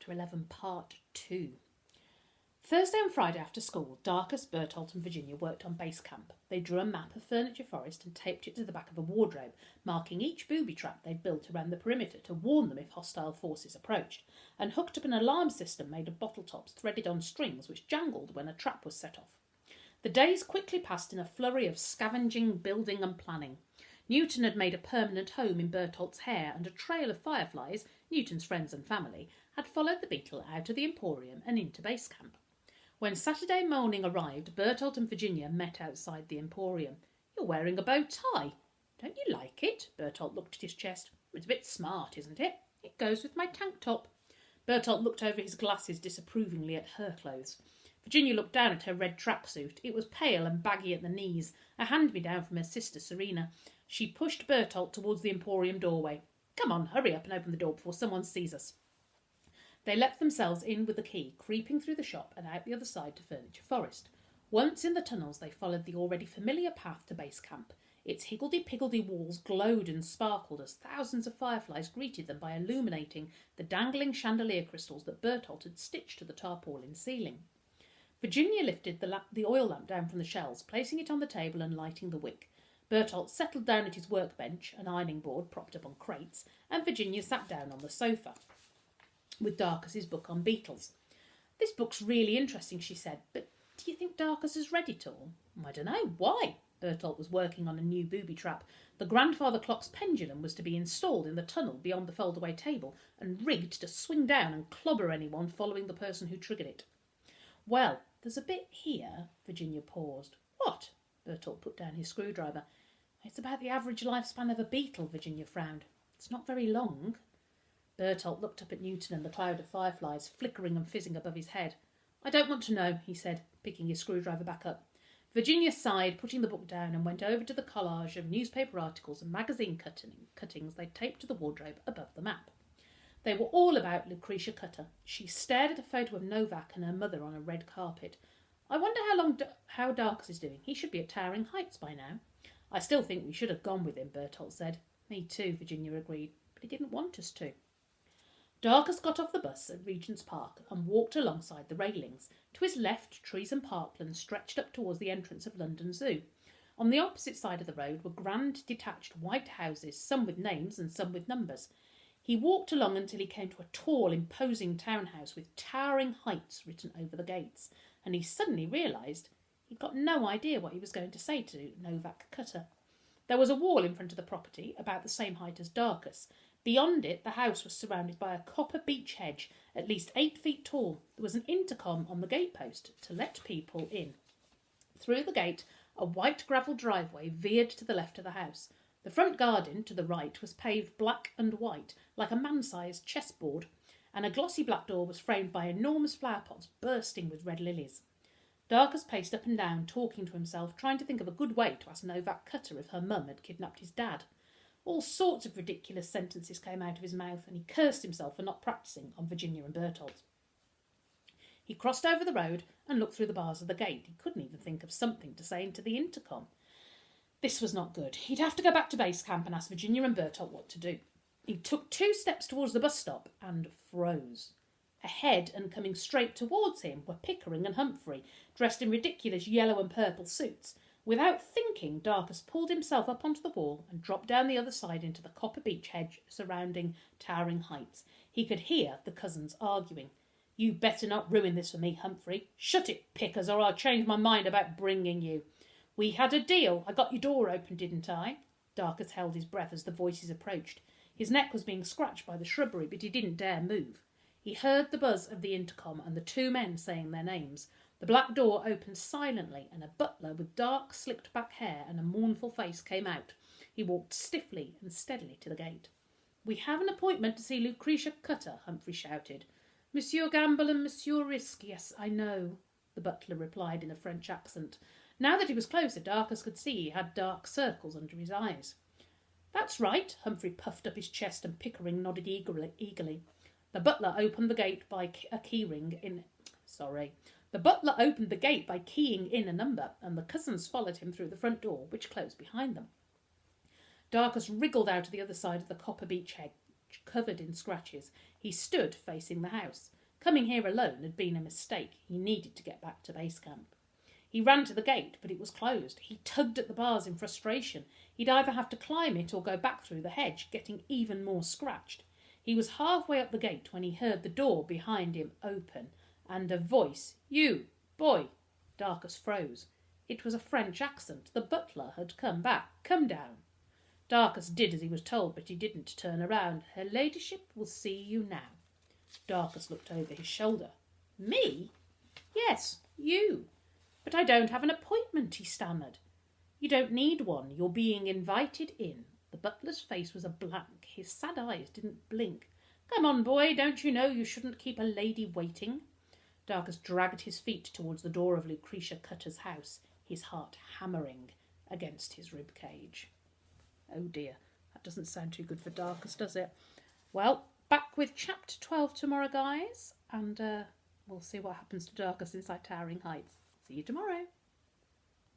Chapter 11, Part 2. Thursday and Friday after school, Darcus, Bertolt and Virginia worked on base camp. They drew a map of Furniture Forest and taped it to the back of a wardrobe, marking each booby trap they'd built around the perimeter to warn them if hostile forces approached, and hooked up an alarm system made of bottle tops threaded on strings which jangled when a trap was set off. The days quickly passed in a flurry of scavenging, building and planning. Newton had made a permanent home in Bertolt's hair, and a trail of fireflies, Newton's friends and family, had followed the beetle out of the Emporium and into base camp. When Saturday morning arrived, Bertolt and Virginia met outside the Emporium. "You're wearing a bow tie. Don't you like it?" Bertolt looked at his chest. "It's a bit smart, isn't it? It goes with my tank top." Bertolt looked over his glasses disapprovingly at her clothes. Virginia looked down at her red tracksuit. It was pale and baggy at the knees, a hand-me-down from her sister Serena. She pushed Bertolt towards the Emporium doorway. "Come on, hurry up and open the door before someone sees us." They let themselves in with the key, creeping through the shop and out the other side to Furniture Forest. Once in the tunnels, they followed the already familiar path to base camp. Its higgledy-piggledy walls glowed and sparkled as thousands of fireflies greeted them by illuminating the dangling chandelier crystals that Bertolt had stitched to the tarpaulin ceiling. Virginia lifted the oil lamp down from the shelves, placing it on the table and lighting the wick. Bertolt settled down at his workbench, an ironing board propped up on crates, and Virginia sat down on the sofa with Darcus's book on beetles. "This book's really interesting," she said, "but do you think Darcus has read it all?" "I don't know. Why?" Bertolt was working on a new booby trap. The grandfather clock's pendulum was to be installed in the tunnel beyond the fold-away table and rigged to swing down and clobber anyone following the person who triggered it. "Well, there's a bit here." Virginia paused. "What?" Bertolt put down his screwdriver. "It's about the average lifespan of a beetle," Virginia frowned. "It's not very long." Bertolt looked up at Newton and the cloud of fireflies flickering and fizzing above his head. "I don't want to know," he said, picking his screwdriver back up. Virginia sighed, putting the book down, and went over to the collage of newspaper articles and magazine cuttings they'd taped to the wardrobe above the map. They were all about Lucretia Cutter. She stared at a photo of Novak and her mother on a red carpet. "I wonder how Darcus is doing. He should be at Towering Heights by now." "I still think we should have gone with him," Bertolt said. "Me too," Virginia agreed, "but he didn't want us to." Darcus got off the bus at Regent's Park and walked alongside the railings. To his left, trees and parkland stretched up towards the entrance of London Zoo. On the opposite side of the road were grand detached white houses, some with names and some with numbers. He walked along until he came to a tall, imposing townhouse with Towering Heights written over the gates, and he suddenly realised he'd got no idea what he was going to say to Novak Cutter. There was a wall in front of the property, about the same height as Darcus. Beyond it, the house was surrounded by a copper beech hedge, at least 8 feet tall. There was an intercom on the gatepost to let people in. Through the gate, a white gravel driveway veered to the left of the house. The front garden, to the right, was paved black and white, like a man-sized chessboard, and a glossy black door was framed by enormous flower pots bursting with red lilies. Darcus paced up and down, talking to himself, trying to think of a good way to ask Novak Cutter if her mum had kidnapped his dad. All sorts of ridiculous sentences came out of his mouth, and he cursed himself for not practising on Virginia and Bertolt. He crossed over the road and looked through the bars of the gate. He couldn't even think of something to say into the intercom. This was not good. He'd have to go back to base camp and ask Virginia and Bertolt what to do. He took 2 steps towards the bus stop and froze. Ahead and coming straight towards him were Pickering and Humphrey, dressed in ridiculous yellow and purple suits. Without thinking, Darcus pulled himself up onto the wall and dropped down the other side into the copper beech hedge surrounding Towering Heights. He could hear the cousins arguing. "You better not ruin this for me, Humphrey." "Shut it, Pickers, or I'll change my mind about bringing you." "We had a deal. I got your door open, didn't I?" Darcus held his breath as the voices approached. His neck was being scratched by the shrubbery, but he didn't dare move. He heard the buzz of the intercom and the 2 men saying their names. The black door opened silently, and a butler with dark, slicked-back hair and a mournful face came out. He walked stiffly and steadily to the gate. "We have an appointment to see Lucretia Cutter," Humphrey shouted. "Monsieur Gamble and Monsieur Risk, yes, I know," the butler replied in a French accent. Now that he was closer, Darcus could see he had dark circles under his eyes. "That's right," Humphrey puffed up his chest and Pickering nodded eagerly. The butler opened the gate by keying in a number, and the cousins followed him through the front door, which closed behind them. Darcus wriggled out of the other side of the copper beech hedge, covered in scratches. He stood facing the house. Coming here alone had been a mistake. He needed to get back to base camp. He ran to the gate, but it was closed. He tugged at the bars in frustration. He'd either have to climb it or go back through the hedge, getting even more scratched. He was halfway up the gate when he heard the door behind him open, and a voice, "You, boy!" Darcus froze. It was a French accent. The butler had come back. "Come down." Darcus did as he was told, but he didn't turn around. "Her ladyship will see you now." Darcus looked over his shoulder. "Me?" "Yes, you." "But I don't have an appointment," he stammered. "You don't need one. You're being invited in." The butler's face was a blank. His sad eyes didn't blink. "Come on, boy. Don't you know you shouldn't keep a lady waiting?" Darcus dragged his feet towards the door of Lucretia Cutter's house, his heart hammering against his rib cage. Oh dear, that doesn't sound too good for Darcus, does it? Well, back with chapter 12 tomorrow, guys, and we'll see what happens to Darcus inside Towering Heights. See you tomorrow.